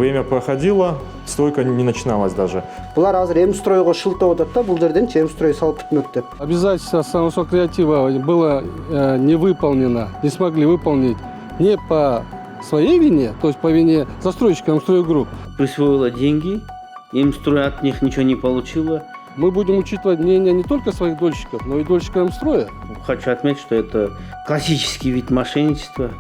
время проходило, стройка не начиналась даже. Булар азыр М-стройго шылтап атат да, бул жерден М-строй салып бүтмөк деп. Обязательство Самосо Креатива было не выполнено, не смогли выполнить не по своей вине, то есть по вине застройщика М-стройгрупп. Присвоила деньги, М-строй от них ничего не получила. Мы будем учитывать мнение не только своих дольщиков, но и дольщика М-строя. Хочу отметить, что это классический вид мошенничества.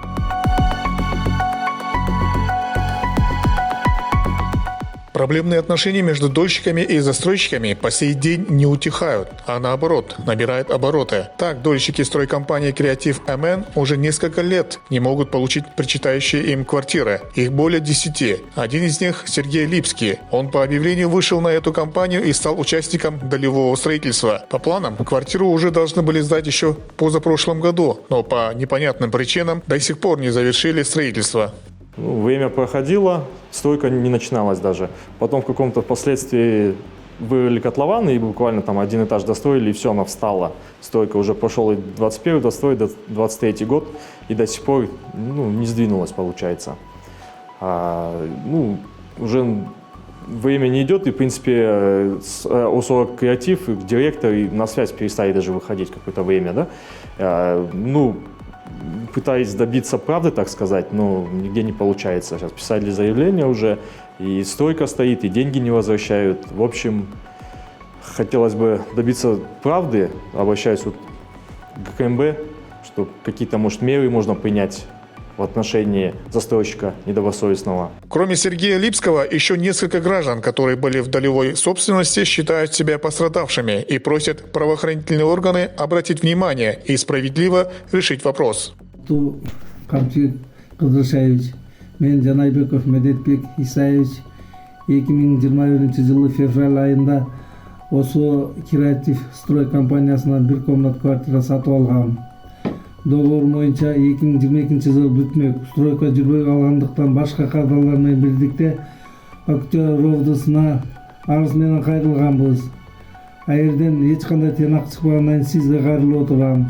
Проблемные отношения между дольщиками и застройщиками по сей день не утихают, а наоборот, набирают обороты. Так, дольщики стройкомпании «Креатив МН» уже несколько лет не могут получить причитающие им квартиры. Их более 10. Один из них – Сергей Липский. Он по объявлению вышел на эту компанию и стал участником долевого строительства. По планам, квартиру уже должны были сдать еще позапрошлом году, но по непонятным причинам до сих пор не завершили строительство. Время проходило, стройка не начиналась даже. Потом в каком-то впоследствии вырыли котлованы и буквально там один этаж достроили, и все, она встала. Стройка уже прошел и 21-й дострой, 23-й год, и до сих пор не сдвинулась, получается. Уже время не идет, и, в принципе, ОСО «Креатив», директор на связь перестали даже выходить какое-то время, да. Пытаюсь добиться правды, так сказать, но нигде не получается. Сейчас писали заявление уже, и стройка стоит, и деньги не возвращают. В общем, хотелось бы добиться правды, обращаюсь к ГКМБ, что какие-то, может, меры можно принять в отношении застройщика недобросовестного. Кроме Сергея Липского, еще несколько граждан, которые были в долевой собственности, считают себя пострадавшими и просят правоохранительные органы обратить внимание и справедливо решить вопрос. Мен Жанайбеков Медетбек Исаевич 2021 февраль айында ОСО Креатив строй компаниясынан бир комнат квартира сатып алгам. Договор боюнча 2022 жыл бүтмөк. Стройка жүрбөй калгандыктан башка кадралар менен бирдикте Октябрьдасына арыз менен кайрылганбыз. Аерден эч кандай тыйнак чыкпагандан сизге кайрылып отурам.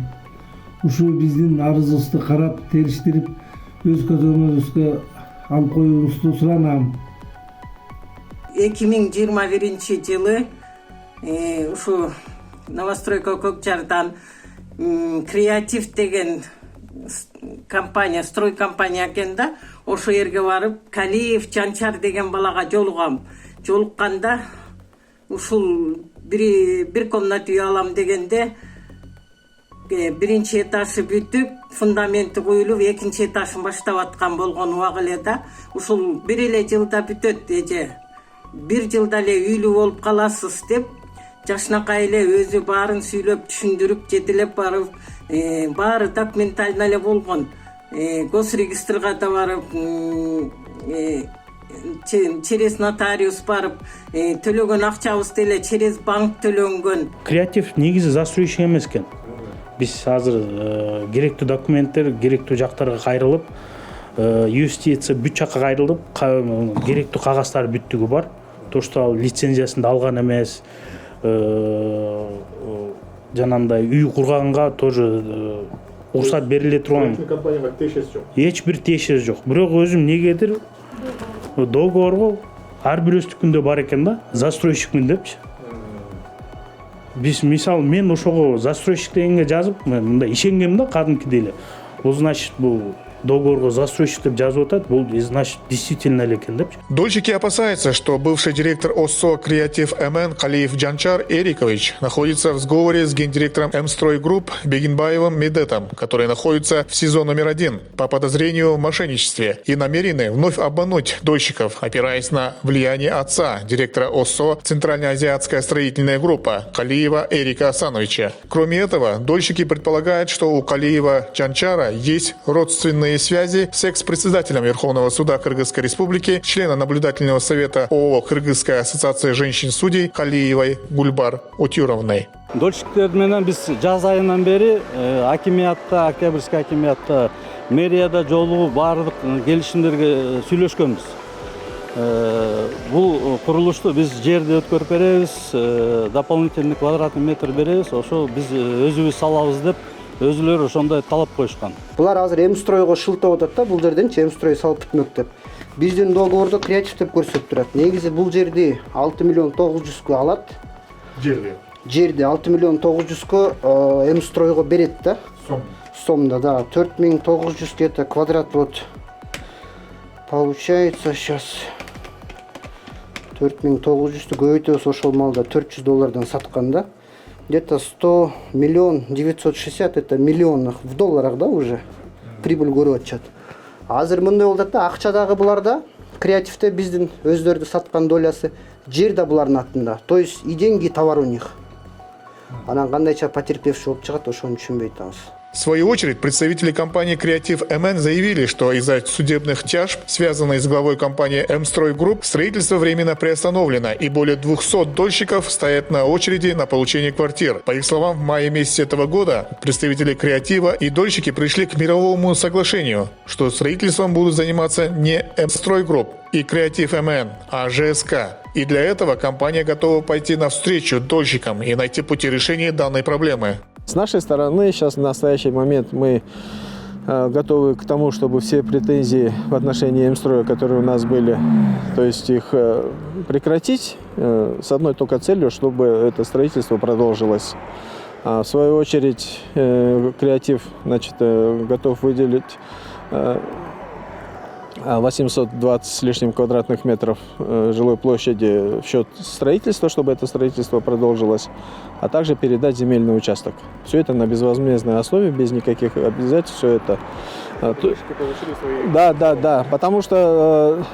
Ушул биздин арызыбызды карап, териштирип, өз көзөмөлүбүзгө алып коюңузду суранам. 2021 жылы ушу Новостройка Көкжардан Креатив деген компания, строй компания экен да, ошо жерге барып, Калиев Жанчар деген балага жолугам. Жолукканда ушул бир комнат үй алам дегенде биринчи этажы бүтүп, фундаменти коюлуп, экинчи этажын баштап аткан болгон убак эле да, ушул бир эле жылда бүтөт эже. Бир жылда эле үйлүү болуп каласыз деп жашынакай эле өзү баарын сүйлөп, түшүндүрүп, жетелеп барып, баары документально эле болгон. Госрегистрга да барып, через нотариус барып, төлөгөн акчабыз деле через банк төлөнгөн. Креатив негизи застройщик эмес экен. Биз азыр керектүү документтер керектүү жактарга кайрылып, юстиция бүт жакка кайрылып, керектүү кагаздар бүттүгү бар. То, что ал лицензиясын да алган эмес, жанагындай үй курганга тоже уруксат бериле турган. Компанияга тиешеси жок. Эч бир тиешеси жок. Бирок өзүм негедир договорго ар бир өстүкүндө бар экен да, застройщикмин депчи. Биз мисалы мен ошого застройщик дегенге жазып, мен мындай ишенгем да кадимкидей эле. Бул значит бул договорго застройщик деп жазып атат, бул значит действительно эле экен депчи. Дольщики опасаются, что бывший директор ОСО «Креатив МН» Калиев Жанчар Эрикович находится в сговоре с гендиректором М-строй групп Бегинбаевым Медетом, который находится в СИЗО номер 1 по подозрению в мошенничестве и намерены вновь обмануть дольщиков, опираясь на влияние отца, директора ОСО «Центральноазиатская строительная группа» Калиева Эрика Асановича. Кроме этого, дольщики предполагают, что у Калиева Жанчара есть родственные связи с экс-председателем Верховного суда Кыргызской Республики, члена наблюдательного совета ООО «Кыргызская ассоциация женщин-судей» Калиевой Гульбар Утюровной. Дольщиктер менен биз жаз айынан бери акимиятта, Октябрьский акимиятта, мэрияда жолугуп баардык келишимдерге сүйлөшкөнбүз. Бул курулушту биз жерди өткөрүп беребиз, дополнительный квадратный метр беребиз, ошо биз өзүбүз салабыз деп өзүлөрү ошондой талап коюшкан. Булар азыр М-стройго шылтап атат да, бул жерден М-строй салып бүтмөк деп. Биздин договордо креатив деп көрсөтүп турат. Негизи бул жерди 6 миллион 900 алат. Жерди 6 миллион 900 М-стройго берет да. Сомда, да. 4900 где-то квадрат вот. Получается сейчас 4900 көбөйтөбүз ошол малда $400 саткан да. Где-то 100 миллион 960 это миллионах в долларах да уже прибыль көрүп атышат. Азыр мындай болот да, акчадагы буларда креативте биздин өздөрү саткан долясы, жер да булардын атында. То есть и деньги, и товар у них. Анан кандайча потерпевший болуп чыгат, ошону түшүнбөй атабыз. В свою очередь, представители компании «Креатив МН» заявили, что из-за судебных тяжб, связанных с главой компании «М-строй Групп», строительство временно приостановлено, и более 200 дольщиков стоят на очереди на получение квартир. По их словам, в мае месяце этого года представители «Креатива» и дольщики пришли к мировому соглашению, что строительством будут заниматься не «М-строй Групп» и «Креатив МН», а ЖСК. И для этого компания готова пойти навстречу дольщикам и найти пути решения данной проблемы. С нашей стороны сейчас в настоящий момент мы готовы к тому, чтобы все претензии в отношении М-строя, которые у нас были, то есть их прекратить с одной только целью, чтобы это строительство продолжилось. В свою очередь Креатив, значит, готов выделить 820 с лишним квадратных метров жилой площади в счет строительства, чтобы это строительство продолжилось, а также передать земельный участок. Все это на безвозмездной основе, без никаких обязательств. Все это. Да, потому что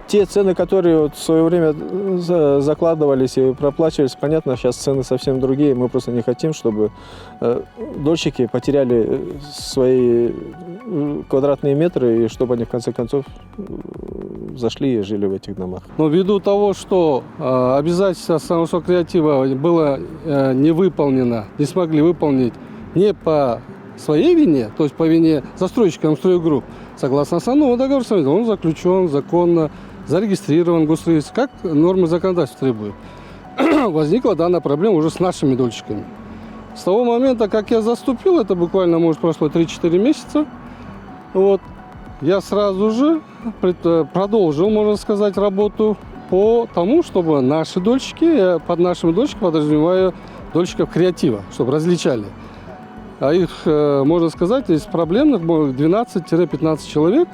те цены, которые вот в свое время закладывались и проплачивались, понятно, сейчас цены совсем другие. Мы просто не хотим, чтобы дольщики потеряли свои квадратные метры, и чтобы они в конце концов зашли и жили в этих домах. Но ввиду того, что обязательство самого креатива было не выполнено, не смогли выполнить не по своей вине, то есть по вине застройщика «М-строй Групп», согласно основному договору, он заключен законно, зарегистрирован в госстроительстве, как нормы законодательства требуют. Возникла данная проблема уже с нашими дольщиками. С того момента, как я заступил, это буквально, может, прошло 3-4 месяца, вот, я сразу же продолжил, можно сказать, работу по тому, чтобы наши дольщики, под нашими дольщиками подразумеваю дольщиков креатива, чтобы различали. А их, можно сказать, из проблемных 12-15 человек.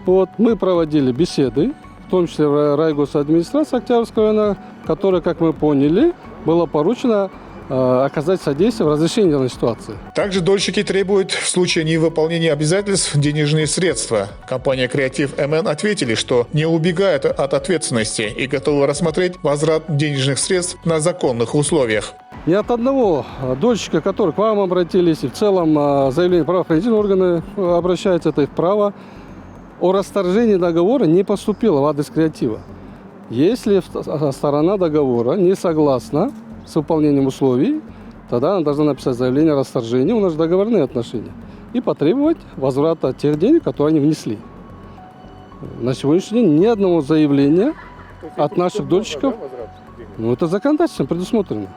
Вот, мы проводили беседы, в том числе в райгосадминистрации Октябрьского района, которая, как мы поняли, было поручено оказать содействие в разрешении данной ситуации. Также дольщики требуют в случае невыполнения обязательств денежные средства. Компания «Креатив МН» ответили, что не убегает от ответственности и готовы рассмотреть возврат денежных средств на законных условиях. Ни от одного дольщика, который к вам обратились, и в целом заявление правоохранительные органы обращаются, это их право, о расторжении договора не поступило в адрес креатива. Если сторона договора не согласна с выполнением условий, тогда она должна написать заявление о расторжении, у нас договорные отношения, и потребовать возврата тех денег, которые они внесли. На сегодняшний день ни одного заявления от наших дольщиков, ну это законодательством предусмотрено.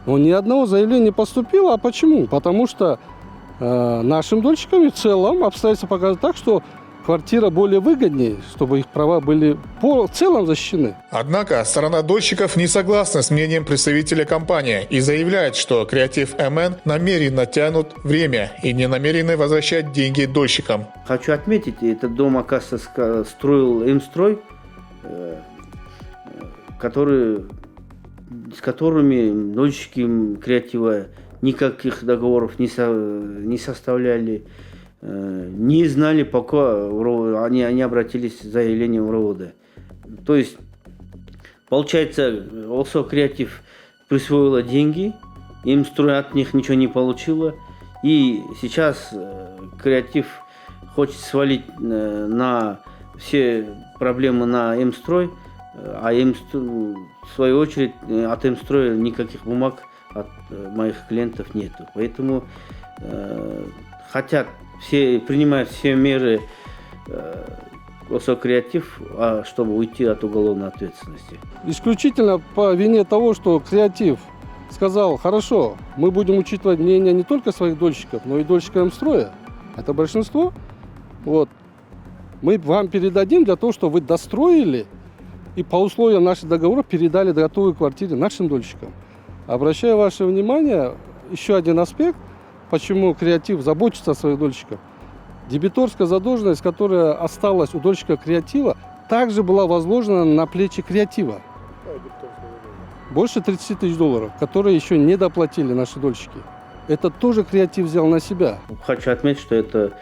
Но ни одного заявления не поступило. А почему? Потому что нашим дольщикам в целом обстоятельства показывают так, что квартира более выгоднее, чтобы их права были в целом защищены. Однако сторона дольщиков не согласна с мнением представителя компании и заявляет, что «Креатив МН» намеренно тянут время и не намерены возвращать деньги дольщикам. Хочу отметить, этот дом, оказывается, строил М-строй, с которыми дольщики креатива никаких договоров не составляли, не знали, пока они обратились с заявлением в РОВД. То есть, получается, ОСО «Креатив» присвоила деньги, М-строй от них ничего не получила, и сейчас «Креатив» хочет свалить на все проблемы на М-строй, а в свою очередь от М-строя никаких бумаг от моих клиентов нету. Поэтому хотят принимают все меры ОСО «Креатив», чтобы уйти от уголовной ответственности. Исключительно по вине того, что «Креатив» сказал: хорошо, мы будем учитывать мнение не только своих дольщиков, но и дольщиков М-строя, это большинство. Вот. Мы вам передадим для того, чтобы вы достроили и по условиям наших договоров передали готовые квартиры нашим дольщикам. Обращаю ваше внимание, еще один аспект, почему креатив заботится о своих дольщиках. Дебиторская задолженность, которая осталась у дольщика креатива, также была возложена на плечи креатива. Больше 30 тысяч долларов, которые еще не доплатили наши дольщики. Это тоже креатив взял на себя. Хочу отметить, что это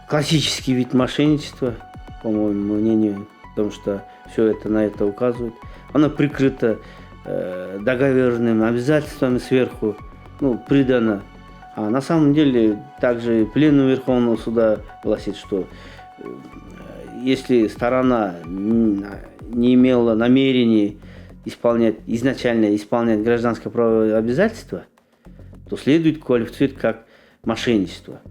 классический вид мошенничества, по моему мнению, потому что все это на это указывает. Оно прикрыто договорными обязательствами сверху, придано. А на самом деле также Пленум Верховного суда гласит, что если сторона не имела намерения изначально исполнять гражданское правовое обязательство, то следует квалифицировать как мошенничество.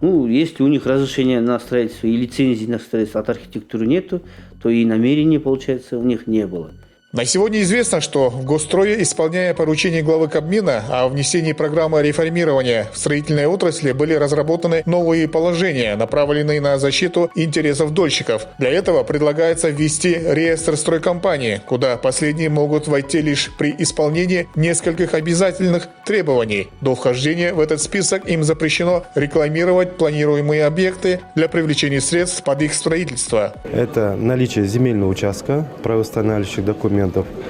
Если у них разрешения на строительство и лицензии на строительство от архитектуры нету, то и намерения, получается, у них не было. На сегодня известно, что в Госстрое, исполняя поручение главы Кабмина о внесении программы реформирования в строительной отрасли, были разработаны новые положения, направленные на защиту интересов дольщиков. Для этого предлагается ввести реестр стройкомпаний, куда последние могут войти лишь при исполнении нескольких обязательных требований. До вхождения в этот список им запрещено рекламировать планируемые объекты для привлечения средств под их строительство. Это наличие земельного участка, правоустанавливающих документов,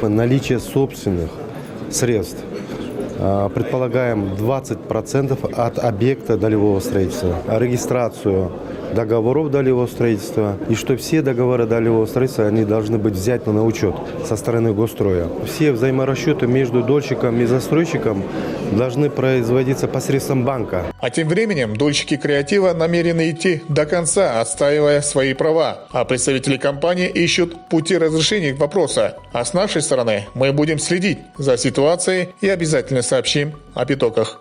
наличие собственных средств, предполагаем 20% от объекта долевого строительства, регистрацию договоров долевого строительства, и что все договоры долевого строительства они должны быть взяты на учет со стороны Госстроя. Все взаиморасчеты между дольщиком и застройщиком должны производиться посредством банка. А тем временем дольщики креатива намерены идти до конца, отстаивая свои права. А представители компании ищут пути разрешения вопроса. А с нашей стороны мы будем следить за ситуацией и обязательно сообщим об итогах.